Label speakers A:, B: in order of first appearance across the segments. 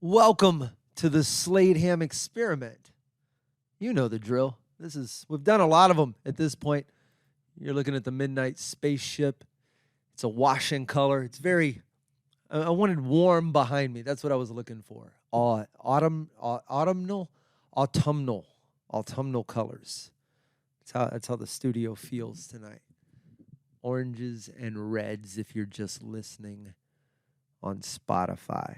A: Welcome to the Slade Ham experiment. You know the drill. We've done a lot of them at this point. You're looking at the midnight spaceship. It's a washing color. It's very, I wanted warm behind me. That's what I was looking for. Autumnal colors. That's how the studio feels tonight. Oranges and reds if you're just listening on Spotify.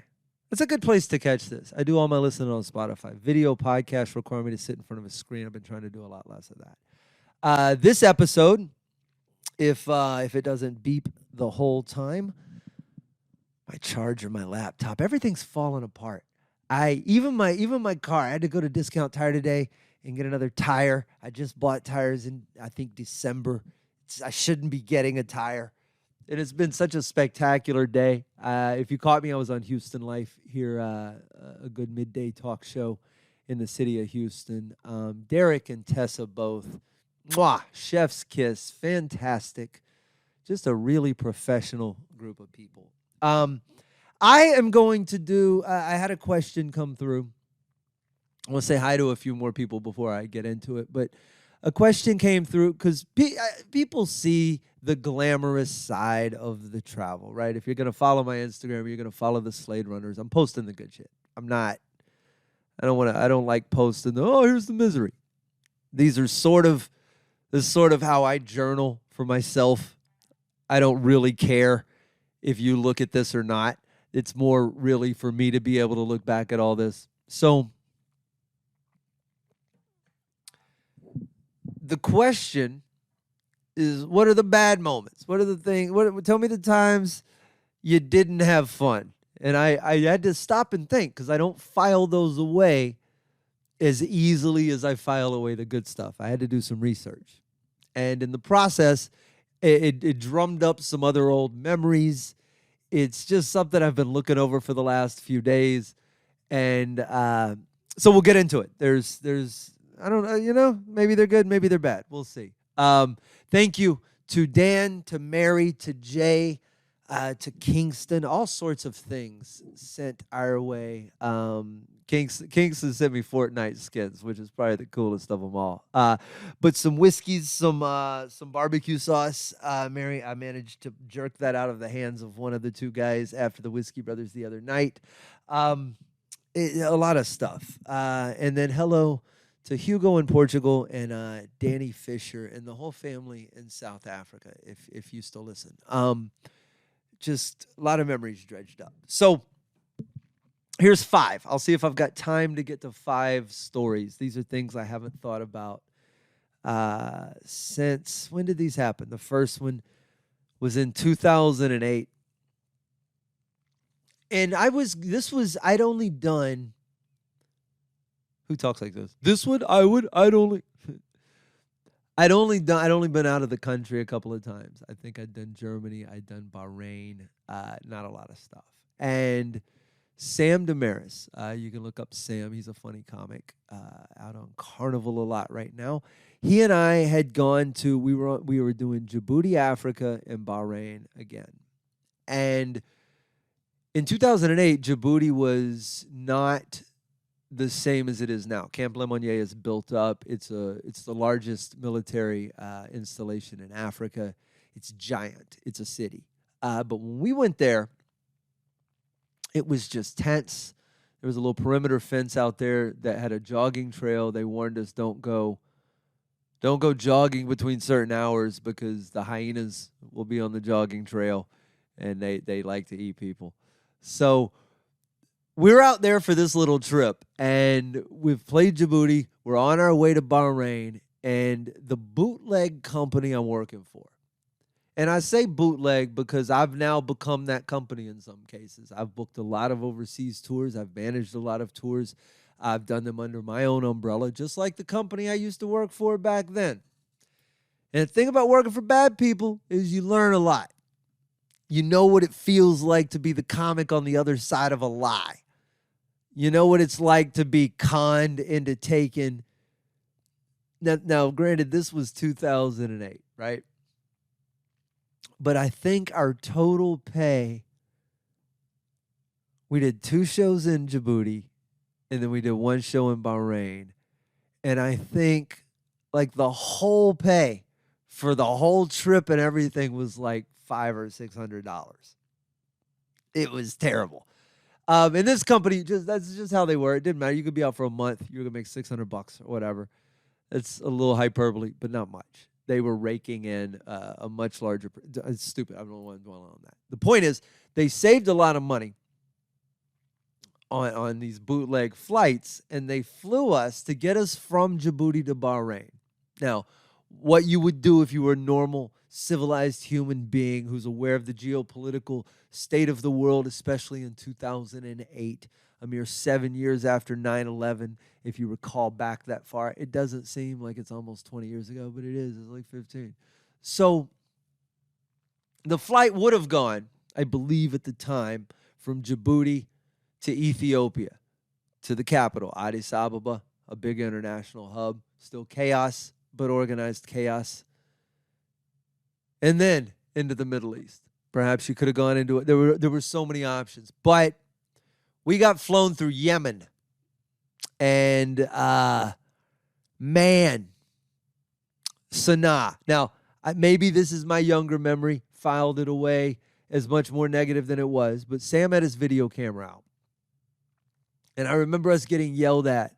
A: It's a good place to catch this. I do all my listening on Spotify. Video podcasts require me to sit in front of a screen. I've been trying to do a lot less of that. This episode, if it doesn't beep the whole time, my charger, my laptop, everything's falling apart. Even my car. I had to go to Discount Tire today and get another tire. I just bought tires in I think December. I shouldn't be getting a tire. It has been such a spectacular day. If you caught me, I was on Houston Life here, a good midday talk show in the city of Houston. Derek and Tessa both, chef's kiss, fantastic. Just a really professional group of people. I am going to do, I had a question come through. I want to say hi to a few more people before I get into it, but a question came through because people see the glamorous side of the travel, right? If you're going to follow my Instagram, you're going to follow the Slade Runners. I'm posting the good shit. I don't like posting here's the misery. This is sort of how I journal for myself. I don't really care if you look at this or not. It's more really for me to be able to look back at all this. So the question is, what are the bad moments? What are the things? Tell me the times you didn't have fun. And I had to stop and think because I don't file those away as easily as I file away the good stuff. I had to do some research. And in the process, it drummed up some other old memories. It's just something I've been looking over for the last few days. And so we'll get into it. There's I don't know, maybe they're good, maybe they're bad. We'll see. Thank you to Dan, to Mary, to Jay, to Kingston, all sorts of things sent our way. Kingston sent me Fortnite skins, which is probably the coolest of them all. But some whiskeys, some barbecue sauce. Mary, I managed to jerk that out of the hands of one of the two guys after the Whiskey Brothers the other night. A lot of stuff. And then hello to Hugo in Portugal and Danny Fisher and the whole family in South Africa, if you still listen. Just a lot of memories dredged up. So here's 5. I'll see if I've got time to get to 5 stories. These are things I haven't thought about since, when did these happen? The first one was in 2008. And I'd only done, who talks like this? This one, I'd only been out of the country a couple of times. I think I'd done Germany, I'd done Bahrain, not a lot of stuff. And Sam Damaris, you can look up Sam. He's a funny comic out on Carnival a lot right now. He and I had gone to, we were doing Djibouti, Africa, and Bahrain again. And in 2008, Djibouti was not the same as it is now. Camp Lemonnier is built up. It's the largest military installation in Africa. It's giant. It's a city. But when we went there, it was just tense. There was a little perimeter fence out there that had a jogging trail. They warned us, don't go jogging between certain hours because the hyenas will be on the jogging trail, and they like to eat people. So we're out there for this little trip, and we've played Djibouti. We're on our way to Bahrain, and the bootleg company I'm working for. And I say bootleg because I've now become that company in some cases. I've booked a lot of overseas tours. I've managed a lot of tours. I've done them under my own umbrella, just like the company I used to work for back then. And the thing about working for bad people is you learn a lot. You know what it feels like to be the comic on the other side of a lie. You know what it's like to be conned into taking. Now, granted, this was 2008, right? But I think our total pay We did 2 shows in Djibouti, and then we did 1 show in Bahrain. And I think like the whole pay for the whole trip and everything was like $500 or $600. It was terrible. And this company, that's just how they were. It didn't matter. You could be out for a month. You're gonna make $600 or whatever. It's a little hyperbole, but not much. They were raking in a much larger. It's stupid. I don't want to dwell on that. The point is, they saved a lot of money on these bootleg flights, and they flew us to get us from Djibouti to Bahrain. Now, what you would do if you were a normal, civilized human being who's aware of the geopolitical state of the world, especially in 2008, a mere 7 years after 9/11, if you recall back that far. It doesn't seem like it's almost 20 years ago, but it is. It's like 15. So the flight would have gone, I believe at the time, from Djibouti to Ethiopia, to the capital, Addis Ababa, a big international hub. Still chaos, but organized chaos. And then into the Middle East. Perhaps you could have gone into it. There were so many options. But we got flown through Yemen. And, man, Sana'a. Now, maybe this is my younger memory, filed it away as much more negative than it was. But Sam had his video camera out. And I remember us getting yelled at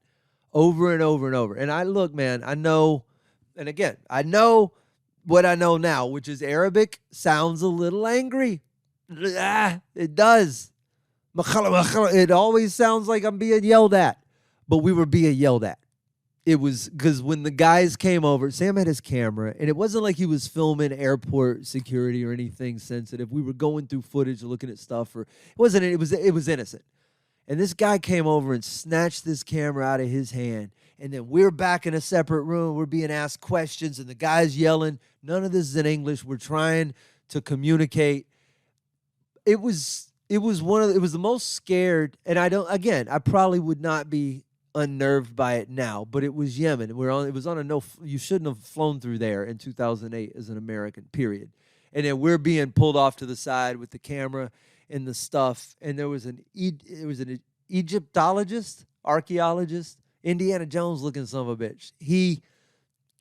A: over and over and over. And I look, man, I know, and again, I know what I know now, which is Arabic sounds a little angry. It does. It always sounds like I'm being yelled at. But we were being yelled at. It was because when the guys came over, Sam had his camera, and it wasn't like he was filming airport security or anything sensitive. We were going through footage, looking at stuff, or it wasn't. It was innocent. And this guy came over and snatched this camera out of his hand. And then we're back in a separate room. We're being asked questions, and the guy's yelling. None of this is in English. We're trying to communicate. It was the most scared, and I probably would not be unnerved by it now, but it was Yemen. It was on a no. You shouldn't have flown through there in 2008 as an American, period. And then we're being pulled off to the side with the camera and the stuff, and there was an Egyptologist, archaeologist, Indiana Jones looking son of a bitch. He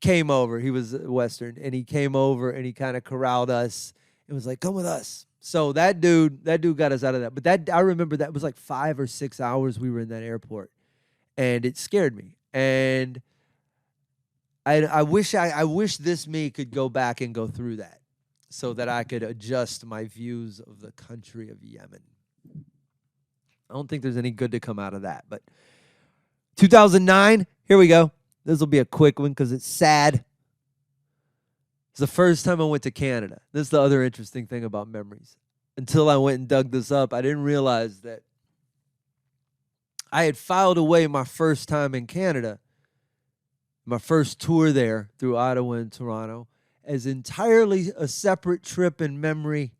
A: came over. He was Western, and he came over and he kind of corralled us and was like, "Come with us." So that dude got us out of that. But I remember that was like 5 or 6 hours we were in that airport, and it scared me. And I wish this me could go back and go through that, so that I could adjust my views of the country of Yemen. I don't think there's any good to come out of that. But 2009, here we go. This will be a quick one because it's sad. It's the first time I went to Canada. This is the other interesting thing about memories. Until I went and dug this up, I didn't realize that I had filed away my first time in Canada, my first tour there through Ottawa and Toronto, as entirely a separate trip in memory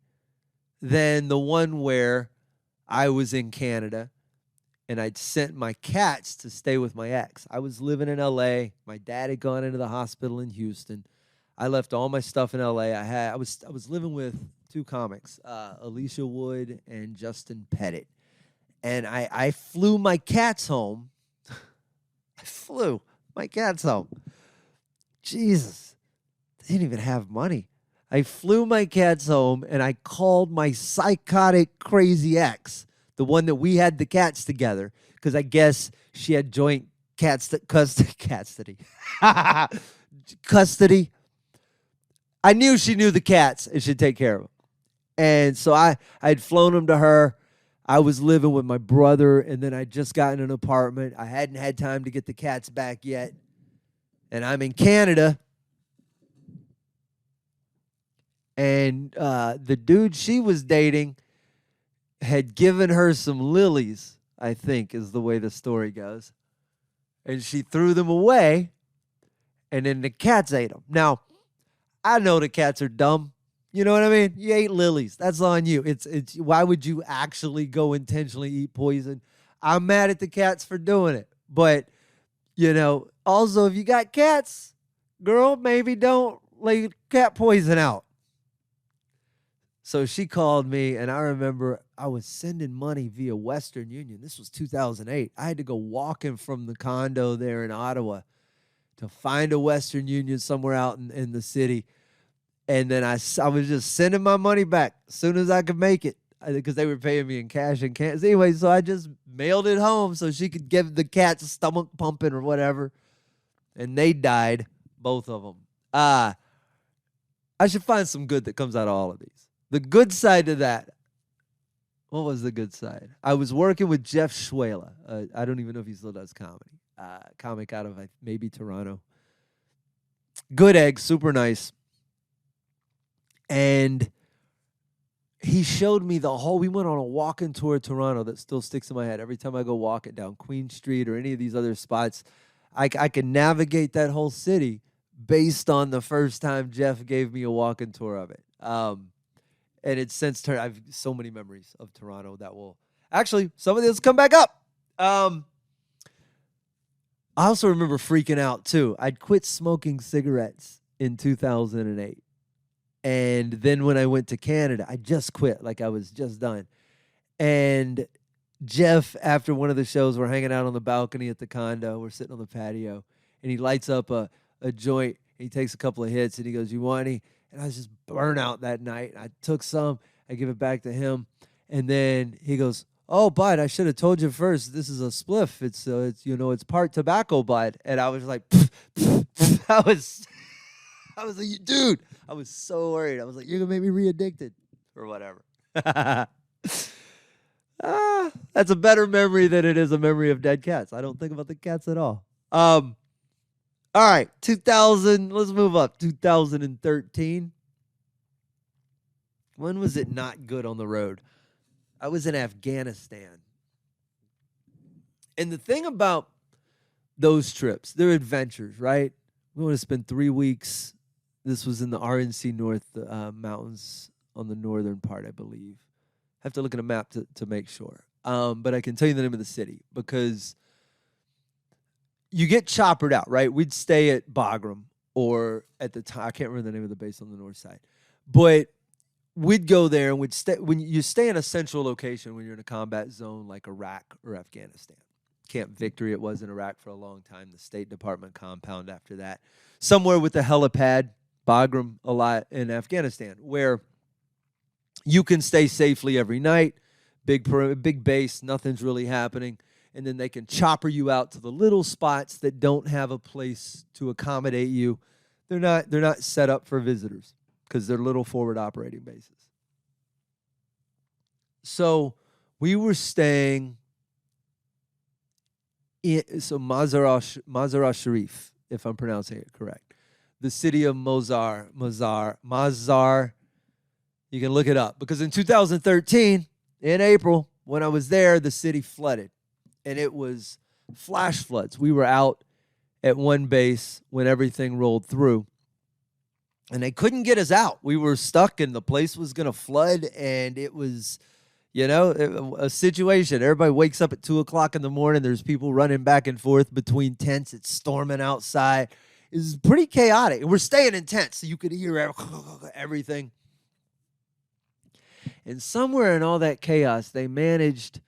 A: than the one where I was in Canada and I'd sent my cats to stay with my ex. I was living in LA. My dad had gone into the hospital in Houston. I left all my stuff in LA. I was living with 2 comics, Alicia Wood and Justin Pettit. And I flew my cats home. I flew my cats home. Jesus. They didn't even have money. I flew my cats home, and I called my psychotic, crazy ex, the one that we had the cats together, because I guess she had joint custody. Custody. I knew she knew the cats and she'd take care of them. And so I had flown them to her. I was living with my brother, and then I'd just gotten an apartment. I hadn't had time to get the cats back yet. And I'm in Canada. And the dude she was dating had given her some lilies, I think is the way the story goes. And she threw them away, and then the cats ate them. Now, I know the cats are dumb. You know what I mean? You ate lilies. That's on you. It's why would you actually go intentionally eat poison? I'm mad at the cats for doing it. But, also if you got cats, girl, maybe don't lay cat poison out. So she called me, and I remember I was sending money via Western Union. This was 2008. I had to go walking from the condo there in Ottawa to find a Western Union somewhere out in the city. And then I was just sending my money back as soon as I could make it because they were paying me in cash in Kansas. Anyway, so I just mailed it home so she could give the cats a stomach pumping or whatever. And they died, both of them. I should find some good that comes out of all of these. The good side to that, what was the good side? I was working with Jeff Schwela. I don't even know if he still does comedy. Comic out of maybe Toronto. Good egg, super nice. And he showed me we went on a walking tour of Toronto that still sticks in my head. Every time I go walking down Queen Street or any of these other spots, I can navigate that whole city based on the first time Jeff gave me a walking tour of it. And it's since turned, I have so many memories of Toronto that will actually, some of this come back up. I also remember freaking out too. I'd quit smoking cigarettes in 2008. And then when I went to Canada, I just quit, like I was just done. And Jeff, after one of the shows, we're hanging out on the balcony at the condo. We're sitting on the patio. And he lights up a joint. He takes a couple of hits, and he goes, "You want any?" And I was just burnt out that night. I took some. I give it back to him. And then he goes, "Oh, bud, I should have told you first. This is a spliff. It's part tobacco, bud." And I was like, I was like, dude, I was so worried. I was like, "You're going to make me re-addicted," or whatever. That's a better memory than it is a memory of dead cats. I don't think about the cats at all. All right, 2000, let's move up. 2013. When was it not good on the road? I was in Afghanistan. And the thing about those trips, they're adventures, right? We want to spend 3 weeks. This was in the RNC North mountains on the northern part, I believe. Have to look at a map to make sure. But I can tell you the name of the city because you get choppered out, right? We'd stay at Bagram or at the time, I can't remember the name of the base on the north side. But we'd go there and when you stay in a central location when you're in a combat zone like Iraq or Afghanistan. Camp Victory, it was in Iraq for a long time, the State Department compound after that. Somewhere with the helipad, Bagram a lot in Afghanistan, where you can stay safely every night, big base, nothing's really happening, and then they can chopper you out to the little spots that don't have a place to accommodate you. They're not set up for visitors because they're little forward operating bases. So we were staying in Mazar Sharif, if I'm pronouncing it correct. The city of Mazar. You can look it up. Because in 2013, in April, when I was there, the city flooded. And it was flash floods. We were out at one base when everything rolled through. And they couldn't get us out. We were stuck and the place was going to flood. And it was, a situation. Everybody wakes up at 2 o'clock in the morning. There's people running back and forth between tents. It's storming outside. It's pretty chaotic. And we're staying in tents, so you could hear everything. And somewhere in all that chaos, they managed,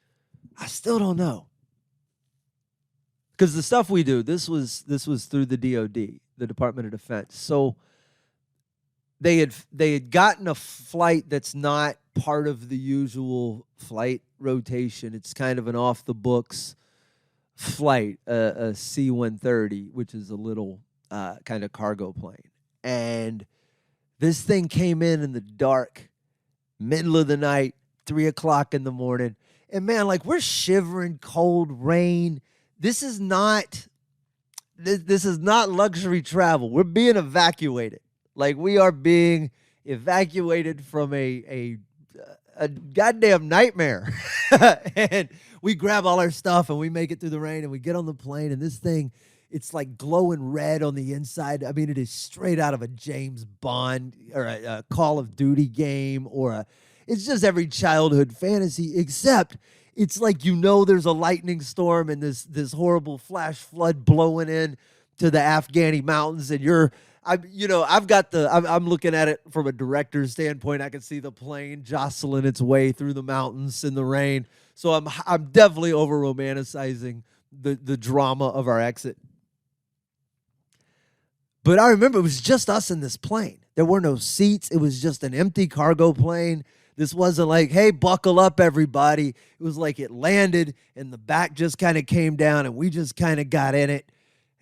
A: I still don't know. Because the stuff we do, this was through the DOD, the Department of Defense. So they had gotten a flight that's not part of the usual flight rotation. It's kind of an off-the-books flight, a C-130, which is a little kind of cargo plane. And this thing came in the dark, middle of the night, 3 o'clock in the morning. And, man, we're shivering, cold, rain. This is not luxury travel. We're being evacuated. We are being evacuated from a goddamn nightmare. And we grab all our stuff and we make it through the rain and we get on the plane and this thing, it's glowing red on the inside. I mean, it is straight out of a James Bond or a Call of Duty game it's just every childhood fantasy, except it's there's a lightning storm and this horrible flash flood blowing in to the Afghani mountains and I've got I'm looking at it from a director's standpoint. I can see the plane jostling its way through the mountains in the rain. So I'm definitely over romanticizing the drama of our exit. But I remember it was just us in this plane. There were no seats. It was just an empty cargo plane. This wasn't like, hey, buckle up, everybody. It was like it landed and the back just kind of came down and we just kind of got in it.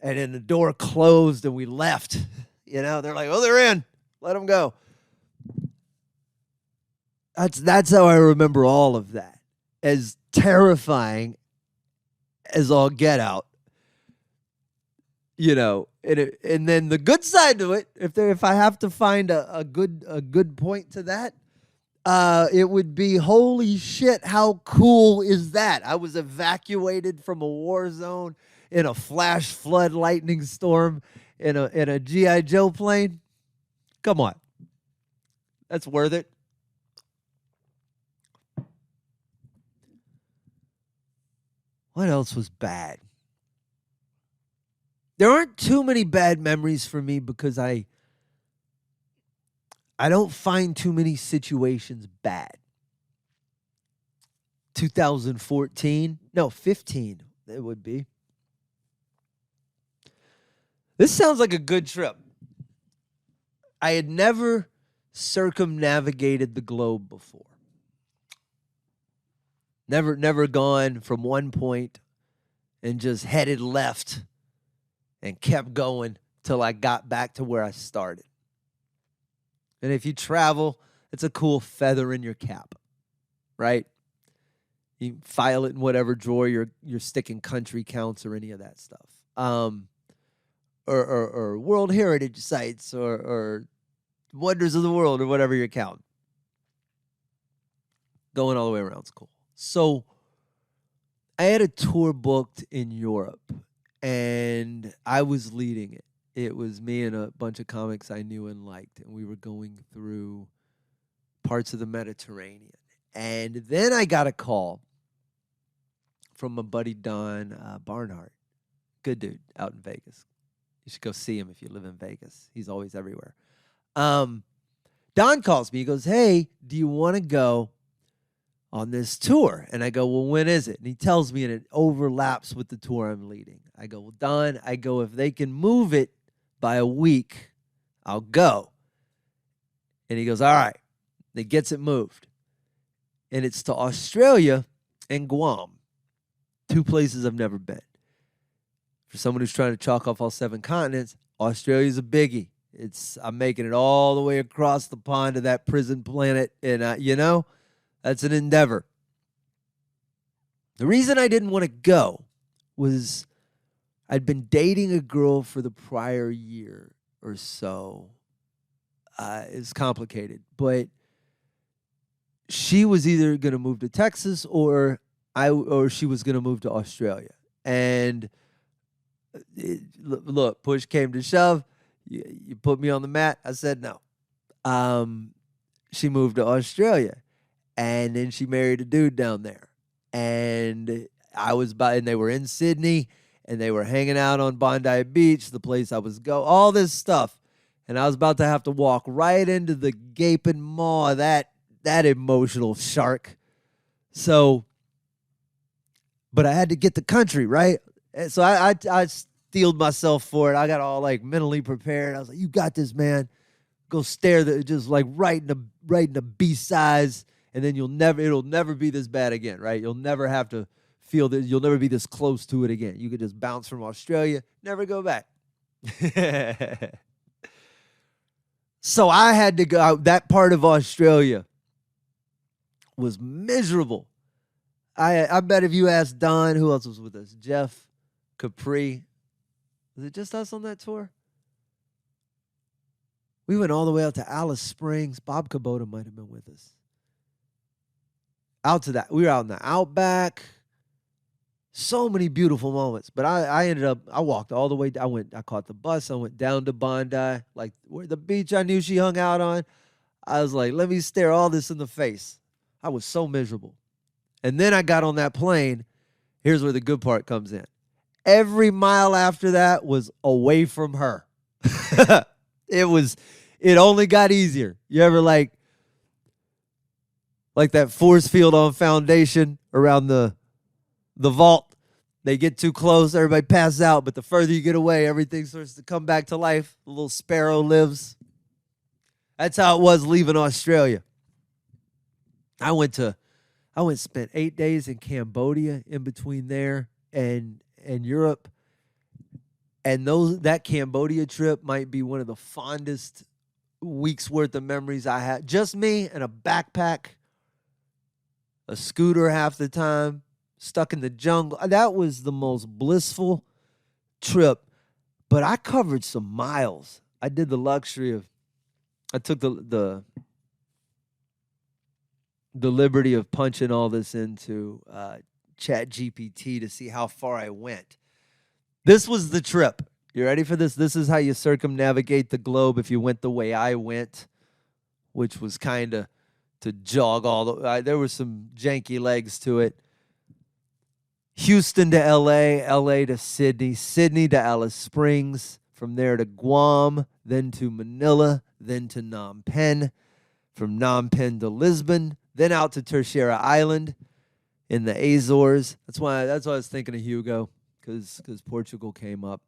A: And then the door closed and we left. They're like, oh, they're in. Let them go. That's how I remember all of that. As terrifying as all get out. And then the good side to it, if I have to find a good point to that, it would be, holy shit, how cool is that? I was evacuated from a war zone in a flash flood lightning storm in a G.I. Joe plane. Come on. That's worth it. What else was bad? There aren't too many bad memories for me because I don't find too many situations bad. 2014, no, 15, it would be. This sounds like a good trip. I had never circumnavigated the globe before. Never gone from one point and just headed left and kept going till I got back to where I started. And if you travel, it's a cool feather in your cap, right? You file it in whatever drawer you're sticking country counts or any of that stuff. Or World Heritage Sites or Wonders of the World or whatever you're counting. Going all the way around is cool. So I had a tour booked in Europe, and I was leading it. It was me and a bunch of comics I knew and liked, and we were going through parts of the Mediterranean. And then I got a call from my buddy Don Barnhart. Good dude out in Vegas. You should go see him if you live in Vegas. He's always everywhere. Don calls me. He goes, hey, do you want to go on this tour? And I go, well, when is it? And he tells me, and it overlaps with the tour I'm leading. I go, well, Don, if they can move it by a week, I'll go. And he goes, all right. And he gets it moved. And it's to Australia and Guam, two places I've never been. For someone who's trying to chalk off all 7 continents, Australia's a biggie. I'm making it all the way across the pond to that prison planet. And, that's an endeavor. The reason I didn't want to go was I'd been dating a girl for the prior year or so. It's complicated, but she was either going to move to Texas or she was going to move to Australia. And look, push came to shove. You put me on the mat. I said no. She moved to Australia. And then she married a dude down there. And and they were in Sydney, and they were hanging out on Bondi Beach, the place I was all this stuff. And I was about to have to walk right into the gaping maw of that emotional shark. So, but I had to get the country, right? And so I steeled myself for it. I got all like mentally prepared. I was like, you got this, man. Go stare just like right in the B size. And then it'll never be this bad again, right? You'll never have to feel that. You'll never be this close to it again. You could just bounce from Australia, never go back. So I had to go out. That part of Australia was miserable. I bet if you asked Don, who else was with us? Jeff, Capri. Was it just us on that tour? We went all the way out to Alice Springs. Bob Kubota might have been with us. Out to that. We were out in the outback. So many beautiful moments. But I ended up, I walked all the way. I caught the bus. I went down to Bondi, like where the beach I knew she hung out on. I was like, let me stare all this in the face. I was so miserable. And then I got on that plane. Here's where the good part comes in. Every mile after that was away from her. It only got easier. You ever like that force field on foundation around the vault? They get too close, everybody passes out, but the further you get away, everything starts to come back to life. The little sparrow lives. That's how it was leaving Australia. I spent 8 days in Cambodia in between there and Europe. And that Cambodia trip might be one of the fondest weeks worth of memories I had. Just me and a backpack, a scooter half the time, stuck in the jungle. That was the most blissful trip. But I covered some miles. I did the luxury of, I took the liberty of punching all this into Chat GPT to see how far I went. This was the trip. You ready for this? This is how you circumnavigate the globe if you went the way I went, which was kind of to jog all the... there were some janky legs to it. Houston to L.A., L.A. to Sydney, Sydney to Alice Springs, from there to Guam, then to Manila, then to Phnom Penh, from Phnom Penh to Lisbon, then out to Terceira Island in the Azores. That's why I was thinking of Hugo, because Portugal came up.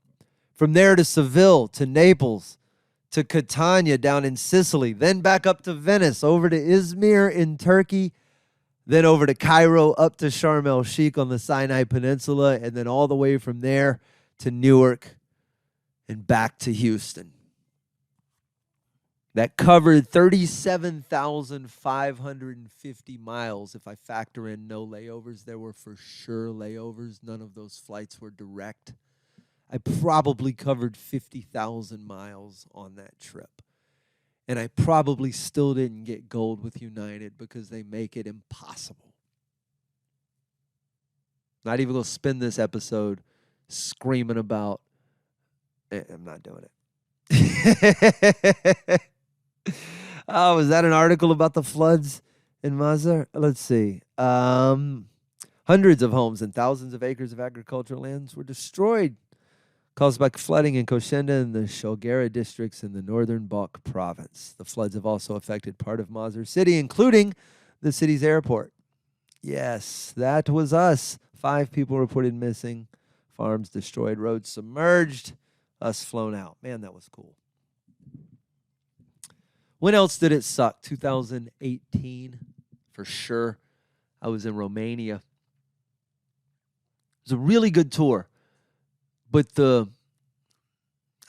A: From there to Seville, to Naples, to Catania down in Sicily, then back up to Venice, over to Izmir in Turkey, then over to Cairo, up to Sharm el-Sheikh on the Sinai Peninsula, and then all the way from there to Newark and back to Houston. That covered 37,550 miles. If I factor in no layovers, there were for sure layovers. None of those flights were direct. I probably covered 50,000 miles on that trip. And I probably still didn't get gold with United because they make it impossible. Not even going to spend this episode screaming about, I'm not doing it. Oh, was that an article about the floods in Mazar? Let's see. Hundreds of homes and thousands of acres of agricultural lands were destroyed, caused by flooding in Koshenda and the Sholgara districts in the northern Balkh province. The floods have also affected part of Mazar City, including the city's airport. Yes, that was us. 5 people reported missing. Farms destroyed, roads submerged, us flown out. Man, that was cool. When else did it suck? 2018, for sure. I was in Romania. It was a really good tour. But I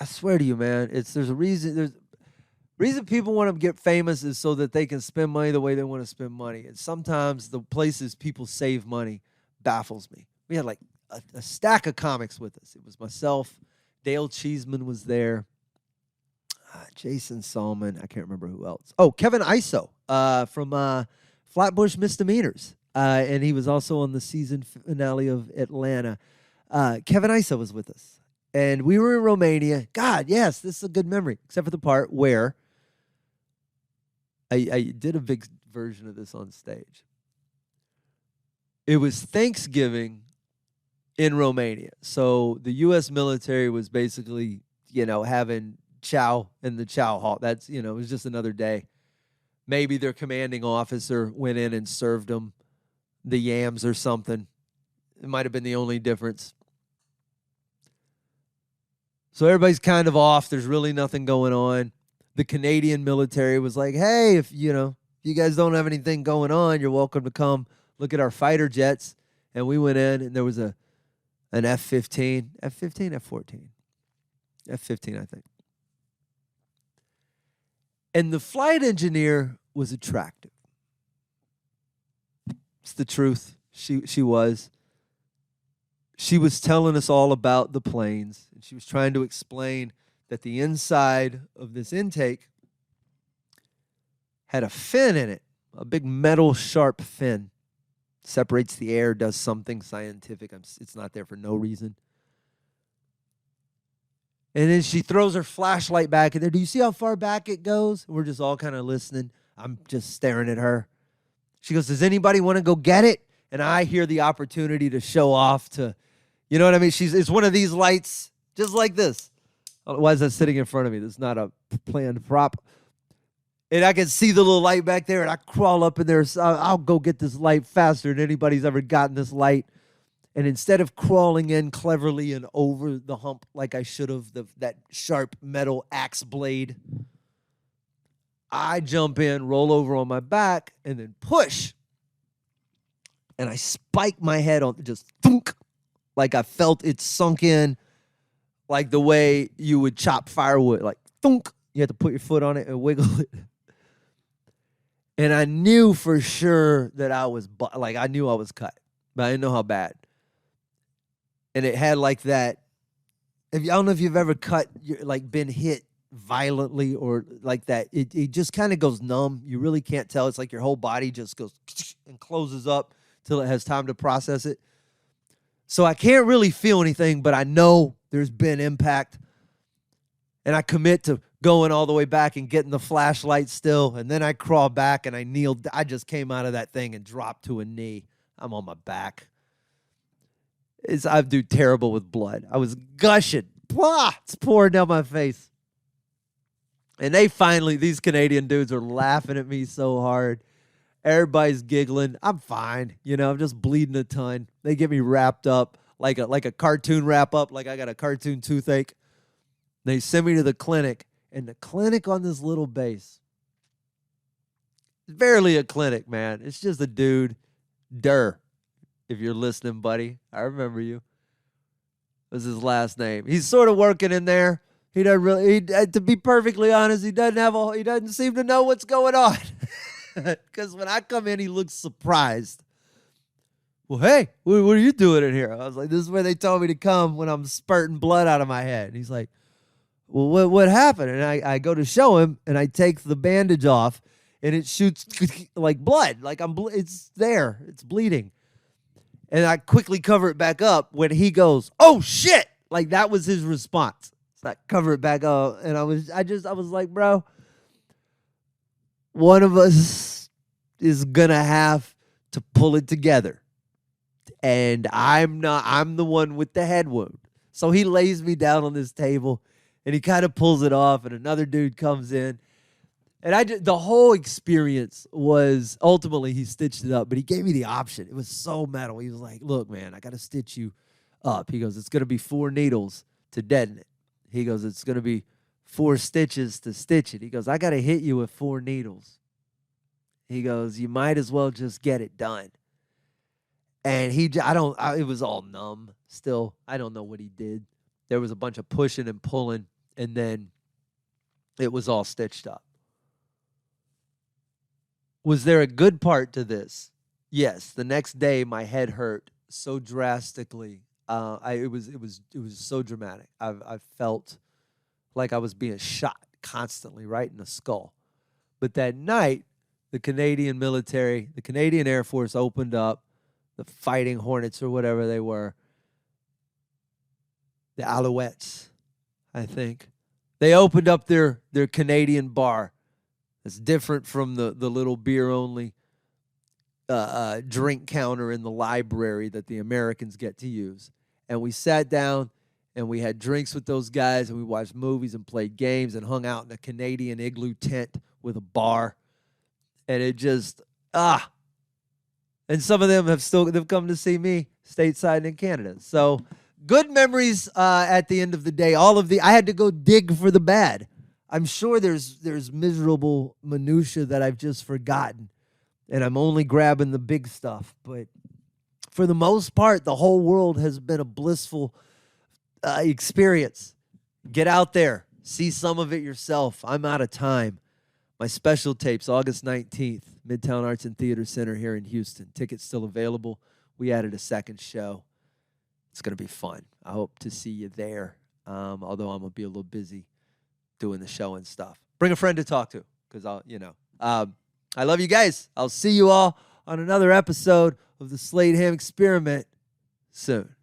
A: swear to you, man, there's a reason people want to get famous is so that they can spend money the way they want to spend money. And sometimes the places people save money baffles me. We had like a stack of comics with us. It was myself, Dale Cheeseman was there, Jason Salmon, I can't remember who else. Oh, Kevin Iso from Flatbush Misdemeanors. And he was also on the season finale of Atlanta. Kevin Iso was with us. And we were in Romania. God, yes, this is a good memory. Except for the part where I did a big version of this on stage. It was Thanksgiving in Romania. So the U.S. military was basically, having chow in the chow hall. That's, it was just another day. Maybe their commanding officer went in and served them the yams or something. It might have been the only difference. So everybody's kind of off. There's really nothing going on. The Canadian military was like, hey, if you guys don't have anything going on, you're welcome to come look at our fighter jets. And we went in, and there was an F-15. F-15? F-14. F-15, I think. And the flight engineer was attractive. It's the truth. She was. She was telling us all about the planes, and she was trying to explain that the inside of this intake had a fin in it, a big metal sharp fin. Separates the air, does something scientific. It's not there for no reason. And then she throws her flashlight back in there. Do you see how far back it goes? We're just all kind of listening. I'm just staring at her. She goes, does anybody want to go get it? And I hear the opportunity to show off to, you know what I mean? It's one of these lights, just like this. Why is that sitting in front of me? This is not a planned prop. And I can see the little light back there, and I crawl up in there. So I'll go get this light faster than anybody's ever gotten this light. And instead of crawling in cleverly and over the hump like I should have, that sharp metal axe blade, I jump in, roll over on my back, and then push. And I spike my head on, just thunk, like I felt it sunk in, like the way you would chop firewood, like thunk. You had to put your foot on it and wiggle it. And I knew for sure that I knew I was cut, but I didn't know how bad. And it had like that. I don't know if you've ever been hit violently or like that. It just kind of goes numb. You really can't tell. It's like your whole body just goes and closes up till it has time to process it. So I can't really feel anything, but I know there's been impact. And I commit to going all the way back and getting the flashlight still. And then I crawl back and I kneel. I just came out of that thing and dropped to a knee. I'm on my back. I do terrible with blood. I was gushing. Blah! It's pouring down my face. And these Canadian dudes are laughing at me so hard. Everybody's giggling. I'm fine. I'm just bleeding a ton. They get me wrapped up like a cartoon wrap up, like I got a cartoon toothache. They send me to the clinic, and the clinic on this little base, it's barely a clinic, man. It's just a dude. If you're listening, buddy, I remember you. Was his last name. He's sort of working in there. He doesn't really, to be perfectly honest, he doesn't seem to know what's going on. Because when I come in, he looks surprised. Well, hey, what are you doing in here? I was like, this is where they told me to come when I'm spurting blood out of my head. And he's like, well, what happened? And I go to show him, and I take the bandage off, and it shoots like blood. Like it's there. It's bleeding. And I quickly cover it back up when he goes, oh, shit. Like that was his response. So I cover it back up, and I was like, bro, one of us is going to have to pull it together. And I'm the one with the head wound. So he lays me down on this table, and he kind of pulls it off, and another dude comes in. And the whole experience was, ultimately, he stitched it up, but he gave me the option. It was so metal. He was like, look, man, I got to stitch you up. He goes, it's going to be 4 needles to deaden it. He goes, it's going to be 4 stitches to stitch it. He goes, I got to hit you with 4 needles. He goes, you might as well just get it done. And it was all numb still. I don't know what he did. There was a bunch of pushing and pulling, and then it was all stitched up. Was there a good part to this? Yes. The next day, my head hurt so drastically. It was so dramatic. I felt like I was being shot constantly right in the skull. But that night, the Canadian military, the Canadian Air Force opened up the Fighting Hornets or whatever they were, the Alouettes, I think. They opened up their Canadian bar. It's different from the little beer-only drink counter in the library that the Americans get to use. And we sat down, and we had drinks with those guys, and we watched movies and played games and hung out in a Canadian igloo tent with a bar. And it just, And some of them they've come to see me stateside in Canada. So good memories at the end of the day. I had to go dig for the bad. I'm sure there's miserable minutia that I've just forgotten, and I'm only grabbing the big stuff. But for the most part, the whole world has been a blissful experience. Get out there. See some of it yourself. I'm out of time. My special tapes, August 19th, Midtown Arts and Theater Center here in Houston. Tickets still available. We added a second show. It's going to be fun. I hope to see you there, although I'm going to be a little busy doing the show and stuff. Bring a friend to talk to, because I love you guys. I'll see you all on another episode of the Slade Ham Experiment soon.